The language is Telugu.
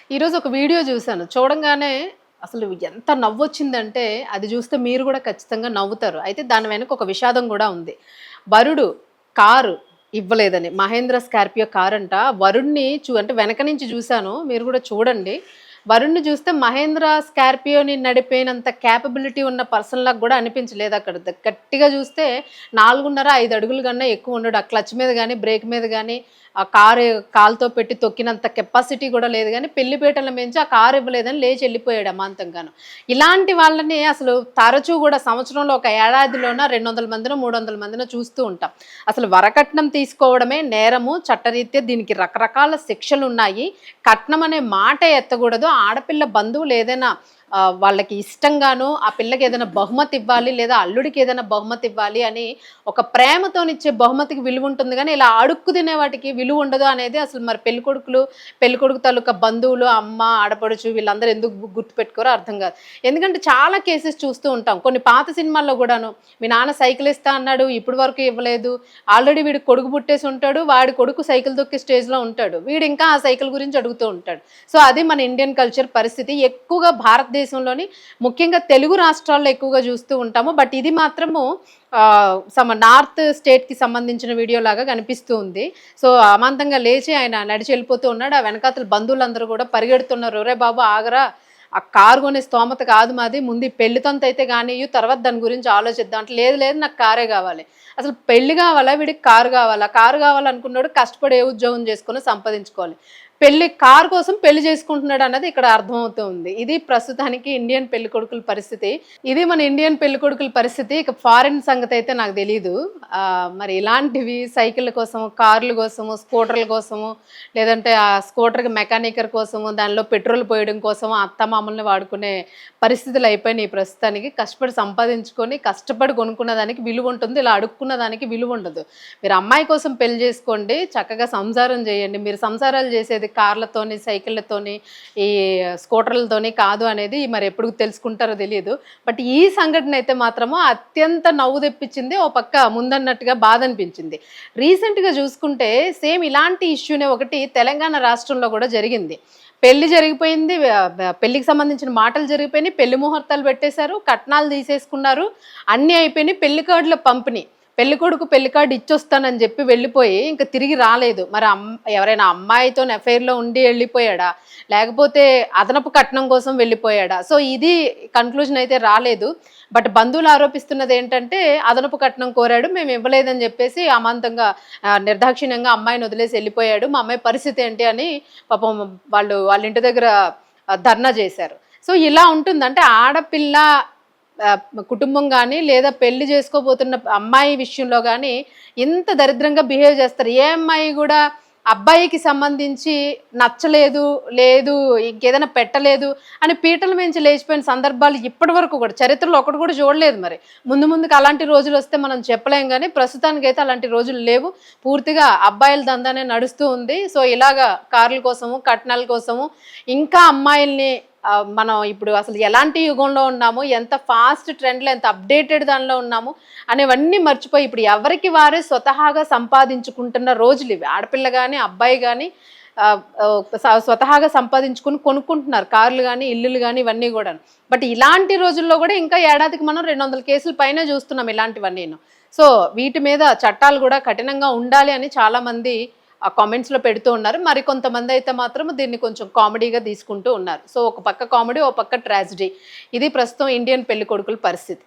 ఈరోజు ఒక వీడియో చూసాను. చూడంగానే అసలు ఎంత నవ్వొచ్చిందంటే, అది చూస్తే మీరు కూడా ఖచ్చితంగా నవ్వుతారు. అయితే దాని వెనక ఒక విషాదం కూడా ఉంది. వరుడు కారు ఇవ్వలేదని. మహేంద్ర స్కార్పియో కారంట. వరుడిని అంటే వెనక నుంచి చూసాను. మీరు కూడా చూడండి. వరుణ్ణి చూస్తే మహేంద్ర స్కార్పియోని నడిపేనంత క్యాపబిలిటీ ఉన్న పర్సన్‌లాగా కూడా అనిపించలేదు అక్కడ. గట్టిగా చూస్తే 4.5, 5 అడుగుల కన్నా ఎక్కువ ఉండడు. ఆ క్లచ్ మీద గాని, బ్రేక్ మీద గాని, ఆ కారు కాలుతో పెట్టి తొక్కినంత కెపాసిటీ కూడా లేదు గానీ, పెళ్లిపీటల మించి ఆ కారు ఇవ్వలేదని లేచి ఎళ్ళిపోయాడు అమాంతంగాను. ఇలాంటి వాళ్ళని అసలు తరచూ కూడా సంవత్సరంలో ఒక ఏడాదిలోన 200 మందినో, 300 మందినో చూస్తూ ఉంటాం. అసలు వరకట్నం తీసుకోవడమే నేరము. చట్టరీత్యా దీనికి రకరకాల శిక్షలున్నాయి. కట్నం అనే మాట ఎత్తకూడదు. ఆడపిల్ల బంధువులు ఏదైనా వాళ్ళకి ఇష్టంగాను ఆ పిల్లకి ఏదైనా బహుమతి ఇవ్వాలి, లేదా అల్లుడికి ఏదైనా బహుమతి ఇవ్వాలి అని ఒక ప్రేమతోనిచ్చే బహుమతికి విలువ ఉంటుంది గానీ, ఇలా అడుక్కు తినే వాటికి విలువ ఉండదు అనేది అసలు మరి పెళ్ళికొడుకు తాలూకా బంధువులు, అమ్మ, ఆడపడుచు వీళ్ళందరూ ఎందుకు గుర్తుపెట్టుకోరో అర్థం కాదు. ఎందుకంటే చాలా కేసెస్ చూస్తూ ఉంటాం. కొన్ని పాత సినిమాల్లో గూడాను, మీ నాన్న సైకిల్ ఇస్తా అన్నాడు, ఇప్పటి వరకు ఇవ్వలేదు. ఆల్రెడీ వీడికి కొడుకు పుట్టేసి ఉంటాడు. వాడి కొడుకు సైకిల్ తొక్కే స్టేజ్‌లో ఉంటాడు. వీడు ఇంకా ఆ సైకిల్ గురించి అడుగుతూ ఉంటాడు. సో, అది మన ఇండియన్ కల్చర్ పరిస్థితి. ఎక్కువగా భారతదేశంలోని ముఖ్యంగా తెలుగు రాష్ట్రాల్లో ఎక్కువగా చూస్తూ ఉంటాము. బట్ ఇది మాత్రము నార్త్ స్టేట్‌కి సంబంధించిన వీడియో లాగా కనిపిస్తూ ఉంది. సో, అమాంతంగా లేచి ఆయన నడిచి వెళ్ళిపోతూ ఉన్నాడు. ఆ వెనకాతల బంధువులందరూ కూడా పరిగెడుతున్నారు. "ఒరేయ్ బాబు ఆగరా! ఆ కారు కొనే స్తోమత కాదు మాది. ముందు ఈ పెళ్లి తంతైతే గానియ్యి, తర్వాత దాని గురించి ఆలోచిద్దాం" అంటే, "లేదు లేదు నాకు కారే కావాలి." అసలు పెళ్లి కావాలా? వీడికి కారు కావాలా? కారు కావాలనుకున్నోడు కష్టపడి ఏ ఉద్యోగం చేసుకొని సంపాదించుకోవాలి. కారు కోసం పెళ్లి చేసుకుంటున్నాడు అన్నది ఇక్కడ అర్థమవుతూ ఉంది. ఇది ప్రస్తుతానికి ఇండియన్ పెళ్ళికొడుకుల పరిస్థితి. ఇది మన ఇండియన్ పెళ్ళికొడుకుల పరిస్థితి. ఇక ఫారిన్ సంగతైతే నాకు తెలీదు. మరి ఇలాంటివి సైకిళ్ళ కోసము, కార్ల కోసము, స్కూటర్ల కోసము, లేదంటే ఆ స్కూటర్‌కి మెకానికర్ కోసము, దానిలో పెట్రోల్ పోయడం కోసము అత్తమామల్ని వాడుకునే పరిస్థితులు అయిపోయినాయి ప్రస్తుతానికి. కష్టపడి సంపాదించుకొని, కష్టపడి కొనుక్కున్న దానికి విలువ ఉంటుంది. ఇలా అడుక్కున్న దానికి విలువ ఉండదు. మీరు అమ్మాయి కోసం పెళ్లి చేసుకోండి. చక్కగా సంసారం చేయండి. మీరు సంసారాలు చేసేది కార్లతోని, సైకిళ్ళతోని, ఈ స్కూటర్లతోని కాదు అనేది మరి ఎప్పుడు తెలుసుకుంటారో తెలియదు. బట్ ఈ సంఘటన అయితే మాత్రము అత్యంత నవ్వు తెప్పించింది. ఓ పక్క ముందన్నట్టుగా బాధ అనిపించింది. రీసెంట్‌గా చూసుకుంటే సేమ్ ఇలాంటి ఇష్యూనే ఒకటి తెలంగాణ రాష్ట్రంలో కూడా జరిగింది. పెళ్లి జరిగిపోయింది. పెళ్లికి సంబంధించిన మాటలు జరిగిపోయినాయి. పెళ్లి ముహూర్తాలు పెట్టేశారు. కట్నాలు తీసేసుకున్నారు. అన్నీ అయిపోయినాయి. పెళ్లి కార్డుల పంపిణీ. పెళ్ళికొడుకు పెళ్లి కార్డ్ ఇచ్చొస్తానని చెప్పి వెళ్ళిపోయి ఇంక తిరిగి రాలేదు. మరి ఎవరైనా అమ్మాయితోని అఫైర్‌లో ఉండి వెళ్ళిపోయాడా? లేకపోతే అదనపు కట్నం కోసం వెళ్ళిపోయాడా? సో, ఇది కన్క్లూజన్ అయితే రాలేదు. బట్ బంధువులు ఆరోపిస్తున్నది ఏంటంటే, అదనపు కట్నం కోరాడు. మేము ఇవ్వలేదని చెప్పేసి అమాంతంగా నిర్దాక్షిణ్యంగా అమ్మాయిని వదిలేసి వెళ్ళిపోయాడు. మా అమ్మాయి పరిస్థితి ఏంటి అని పాపం వాళ్ళ ఇంటి దగ్గర ధర్నా చేశారు. సో, ఇలా ఉంటుంది. అంటే ఆడపిల్ల కుటుంబం గానీ, లేదా పెళ్లి చేసుకోబోతున్న అమ్మాయి విషయంలో గానీ, ఇంత దరిద్రంగా బిహేవ్ చేస్తారు. ఏ అమ్మాయి గూడా అబ్బాయికి సంబంధించి నచ్చలేదు, లేదు ఇంకేదైనా పెట్టలేదు అని పీటల మించి లేచిపోయిన సందర్భాలు ఇప్పటి వరకు కూడా చరిత్రలో ఒకటి కూడా చూడలేదు మరి. ముందుకు అలాంటి రోజులొస్తే మనం చెప్పలేం గానీ, ప్రస్తుతానికైతే అలాంటి రోజులు లేవు. పూర్తిగా అబ్బాయిల దందానే నడుస్తూ ఉంది. సో, ఇలాగా కార్ల కోసము, కట్నాల కోసము ఇంకా అమ్మాయిల్ని మనం ఇప్పుడు అసలు ఎలాంటి యుగంలో ఉన్నాము, ఎంత ఫాస్ట్ ట్రెండ్‌లో, ఎంత అప్‌డేటెడ్ దానిలో ఉన్నాము అనేవన్నీ మర్చిపోయి ఇప్పుడు ఎవరికి వారే స్వతహాగా సంపాదించుకుంటున్న రోజులివి. ఆడపిల్ల గాని, అబ్బాయి గాని స్వతహాగా సంపాదించుకొని కొనుక్కుంటున్నారు. కార్లు గాని, ఇల్లులు గాని ఇవన్నీ గూడాను. బట్ ఇలాంటి రోజుల్లో గూడా ఇంకా ఏడాదికి మనం 200 కేసుల పైనే చూస్తున్నాం ఇలాంటివన్నీను. సో, వీటి మీద చట్టాలు గూడా కఠినంగా ఉండాలి అని చాలామంది ఆ కామెంట్స్‌లో పెడుతూ ఉన్నారు. మరికొంతమంది అయితే మాత్రం దీన్ని కొంచెం కామెడీగా తీసుకుంటూ ఉన్నారు. సో, ఒక పక్క కామెడీ, ఓ పక్క ట్రాజెడీ. ఇది ప్రస్తుతం ఇండియన్ పెళ్ళికొడుకుల పరిస్థితి.